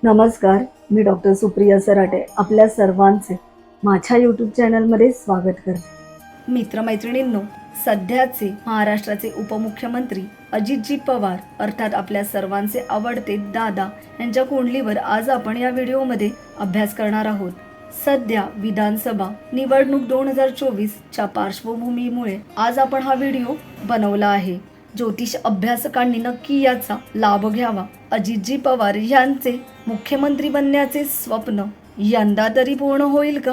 नमस्कार, मी डॉक्टर सुप्रिया सराटे आपल्या सर्वांचे माझ्या यूट्यूब चॅनलमध्ये स्वागत करते. मित्रमैत्रिणींनो, सध्याचे महाराष्ट्राचे उपमुख्यमंत्री अजितजी पवार अर्थात आपल्या सर्वांचे आवडते दादा यांच्या कुंडलीवर आज आपण या व्हिडिओमध्ये अभ्यास करणार आहोत. सध्या विधानसभा निवडणूक 2024 च्या पार्श्वभूमीमुळे आज आपण हा व्हिडिओ बनवला आहे. ज्योतिष अभ्यासकांनी नक्की याचा लाभ घ्यावा. अजितजी पवार यांचे मुख्यमंत्री बनण्याचे स्वप्न यंदा तरी पूर्ण होईल का?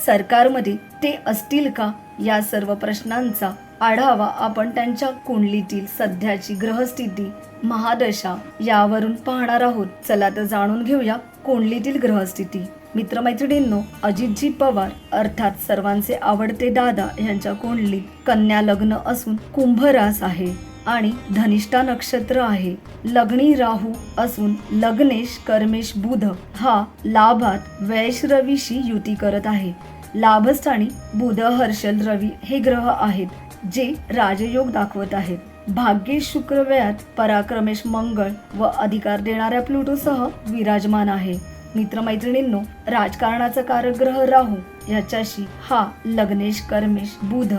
सरकारमध्ये ते असतील का? या सर्व प्रश्नांचा आढावा आपण त्यांच्या कुंडलीतील सध्याची ग्रहस्थिती, महादशा यावरून पाहणार आहोत. चला तर जाणून घेऊया कुंडलीतील ग्रहस्थिती. मित्रमैत्रिणींनो, अजितजी पवार अर्थात सर्वांचे आवडते दादा यांच्या कुंडलीत कन्या लग्न असून कुंभ रास आहे आणि धनिष्ठा नक्षत्र आहे. लग्नी राहू असून लग्नेश कर्मेश बुध हा लाभात वैश रवीशी युती करत आहे. लाभस्थानी बुध, हर्षल, रवी हे ग्रह आहेत जे राजयोग दाखवत आहेत. भाग्येश शुक्र व्ययात पराक्रमेश मंगळ व अधिकार देणाऱ्या प्लुटोसह विराजमान आहे. मित्रमैत्रिणींनो, राजकारणाचा कारक ग्रह राहू याच्याशी हा लग्नेश कर्मेश बुध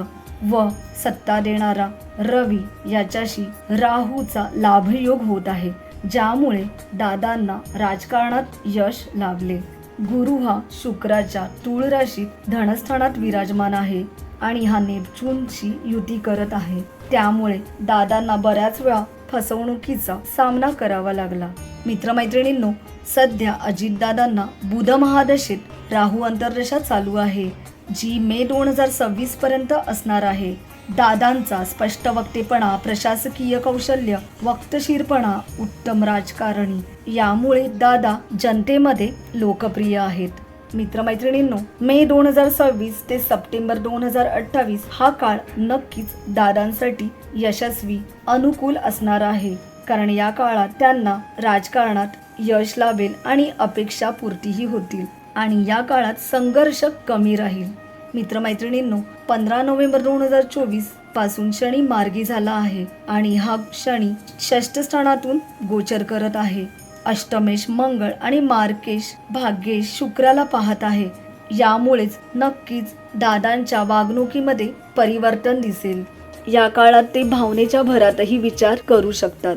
व सत्ता देणारा रवी याच्याशी राहूचा लाभयोग होत आहे, ज्यामुळे दादांना राजकारणात यश लाभले. गुरु हा शुक्राच्या तूळ राशीत धनस्थानात विराजमान आहे आणि हा नेपच्यूनशी युती करत आहे. त्यामुळे दादांना बऱ्याच वेळा फसवणुकीचा सामना करावा लागला. मित्रमैत्रिणींनो, सध्या अजितदादांना बुध महादशेत राहू अंतर्दशा चालू आहे, जी मे 2026 पर्यंत असणार आहे. दादांचा स्पष्ट वक्तेपणा, प्रशासकीय कौशल्य, वक्तशीरपणा, उत्तम राजकारणी यामुळे दादा जनतेमध्ये लोकप्रिय आहेत. मित्रमैत्रिणींनो, मे 2026 ते सप्टेंबर 2028 हा काळ नक्कीच दादांसाठी यशस्वी, अनुकूल असणार आहे, कारण या काळात त्यांना राजकारणात यश लाभेल आणि अपेक्षा पूर्तीही होतील आणि या काळात संघर्ष कमी राहील. मित्रमैत्रिणींनो, 15 नोव्हेंबर 2024 पासून शनी मार्गी झाला आहे आणि हा शनी षष्ठ स्थानातून गोचर करत आहे. अष्टमेश मंगळ आणि मार्केश भाग्येश शुक्राला पाहत आहे. यामुळेच नक्कीच दादांच्या वागणुकीमध्ये परिवर्तन दिसेल. या काळात ते भावनेच्या भरातही विचार करू शकतात.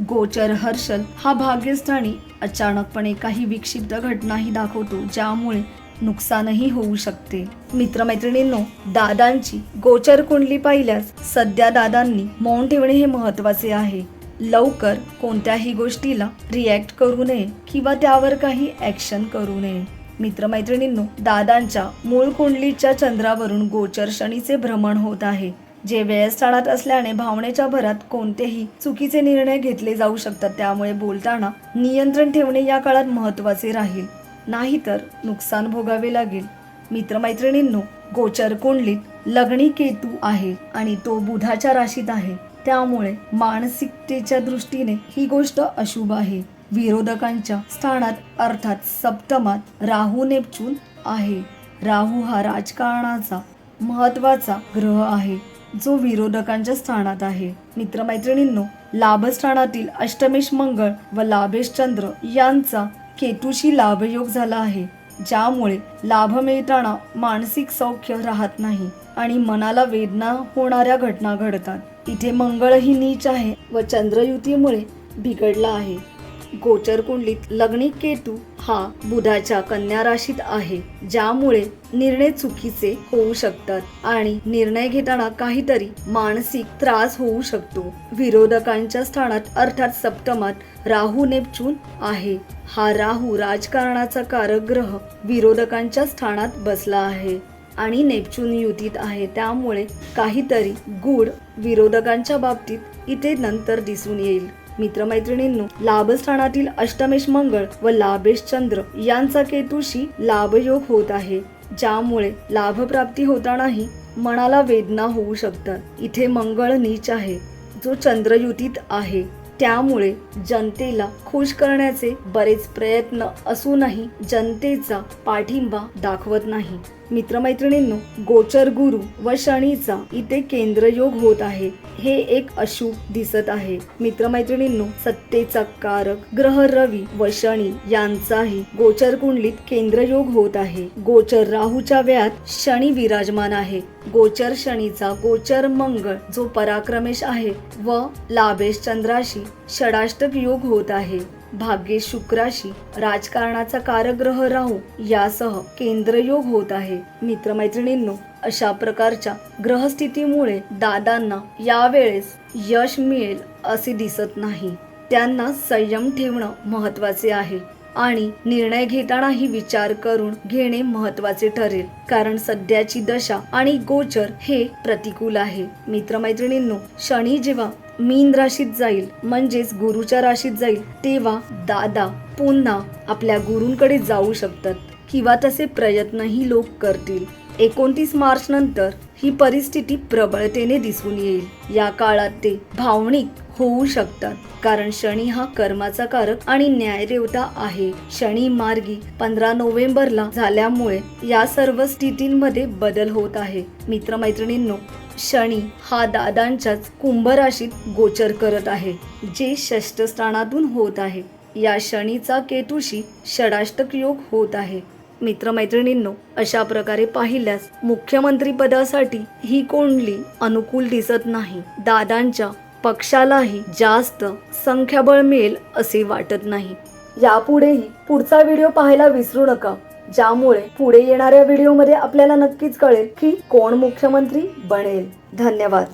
गोचर हर्षल हा भाग्यस्थानी अचानकपणे काही विक्षिप्त घटनाही दाखवतो, ज्यामुळे नुकसानही होऊ शकते. मित्रमैत्रिणींनो, दादांची गोचर कुंडली पाहिल्यास सध्या दादांनी मौन ठेवणे हे महत्त्वाचे आहे. लवकर कोणत्याही गोष्टीला रिॲक्ट करू नये किंवा त्यावर काही ॲक्शन करू नये. मित्रमैत्रिणींनो, दादांच्या मूळ कुंडलीच्या चंद्रावरून गोचर शनीचे भ्रमण होत आहे, जे व्ययस्थानात असल्याने भावनेच्या भरात कोणतेही चुकीचे निर्णय घेतले जाऊ शकतात. त्यामुळे बोलताना नियंत्रण ठेवणे या काळात महत्त्वाचे राहील, नाहीतर नुकसान भोगावे लागेल. मित्रमैत्रिणींनो, गोचर कुंडलीत लग्नी केतू आहे आणि तो बुधाच्या राशीत आहे, त्यामुळे मानसिकतेच्या दृष्टीने ही गोष्ट अशुभ आहे. विरोधकांच्या स्थानात अर्थात सप्तमात राहू नेपच्यून आहे. राहू हा राजकारणाचा महत्त्वाचा ग्रह आहे, जो विरोधकांच्या स्थानात आहे. मित्रमैत्रिणींनो, लाभस्थानातील अष्टमेश मंगळ व लाभेश चंद्र यांचा केतूशी लाभयोग झाला आहे, ज्यामुळे लाभ मिळताना मानसिक सौख्य राहत नाही आणि मनाला वेदना होणाऱ्या घटना घडतात. इथे मंगळही नीच आहे व चंद्रयुतीमुळे बिघडला आहे. गोचर कुंडलीत लग्नी केतू हा बुधाच्या कन्या राशीत आहे, ज्यामुळे निर्णय चुकीचे होऊ शकतात आणि निर्णय घेताना काहीतरी मानसिक त्रास होऊ शकतो. विरोधकांच्या स्थानात अर्थात सप्तमात राहू नेपच्यून आहे. हा राहू राजकारणाचा कारक ग्रह विरोधकांच्या स्थानात बसला आहे आणि नेपच्यून युतीत आहे, त्यामुळे काहीतरी गूढ विरोधकांच्या बाबतीत इथे नंतर दिसून येईल. मित्रमैत्रिणींनो, लाभस्थानातील अष्टमेश मंगळ व लाभेश चंद्र यांचा केतूशी लाभयोग होत आहे, ज्यामुळे लाभप्राप्ती होतानाही मनाला वेदना होऊ शकतात. इथे मंगळ नीच आहे, जो चंद्रयुतीत आहे, त्यामुळे जनतेला खुश करण्याचे बरेच प्रयत्न असूनही जनतेचा पाठिंबा दाखवत नाही. मित्रमैत्रिणींनो, गोचर गुरु व शनीचा इथे केंद्रयोग होत आहे. हे एक अशुभ दिसत आहे. मित्रमैत्रिणींनो, सत्तेचा कारक ग्रह रवी व शनी यांचाही गोचर कुंडलीत केंद्रयोग होत आहे. गोचर राहूच्या वेळात शनी विराजमान आहे. गोचर शनीचा गोचर मंगळ जो पराक्रमेश आहे व लाभेश चंद्राशी षडाष्टक योग होत आहे. भाग्येश शुक्राशी राजकारणाचा कारग्रह राहू यासह केंद्रयोग होत आहे. मित्रमैत्रिणींनो, अशा प्रकारच्या ग्रहस्थितीमुळे दादांना यावेळेस यश मिळेल असे दिसत नाही. त्यांना संयम ठेवणं महत्वाचे आहे आणि निर्णय घेतानाही विचार करून घेणे महत्वाचे ठरेल, कारण सध्याची दशा आणि गोचर हे प्रतिकूल आहे. मित्रमैत्रिणींनो, शनी जेव्हा मीन राशीत जाईल म्हणजेच गुरुच्या राशीत जाईल तेव्हा दादा पुन्हा आपल्या गुरूंकडे जाऊ शकतात किंवा तसे प्रयत्नही लोक करतील. 29 मार्च नंतर ही परिस्थिती प्रबळतेने दिसून येईल. या काळात ते भावनिक होऊ शकतात, कारण शनी हा कर्माचा कारक आणि न्यायदेवता आहे. शनी मार्गी 15 नोव्हेंबरला झाल्यामुळे या सर्व स्थितींमध्ये बदल होत आहे. मित्रमैत्रिणींनो, शनी हा दादांच्याच कुंभ राशीत गोचर करत आहे, जे षष्ठ स्थानातून होत आहे. या शनीचा केतूशी षडाष्टक योग होत आहे. मित्रमैत्रिणींनो, अशा प्रकारे पाहिल्यास मुख्यमंत्री पदासाठी ही कुंडली अनुकूल दिसत नाही. दादांच्या पक्षालाही जास्त संख्याबळ मिळेल असे वाटत नाही. यापुढेही पुढचा व्हिडिओ पाहायला विसरू नका, ज्यामुळे पुढे येणाऱ्या व्हिडिओमध्ये आपल्याला नक्कीच कळेल की कोण मुख्यमंत्री बनेल. धन्यवाद.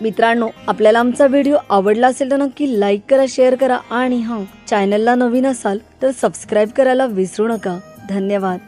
मित्रांनो, आपल्याला आमचा व्हिडिओ आवडला असेल तर नक्की लाईक करा, शेअर करा आणि चॅनलला नवीन असाल तर सबस्क्राईब करायला विसरू नका. धन्यवाद.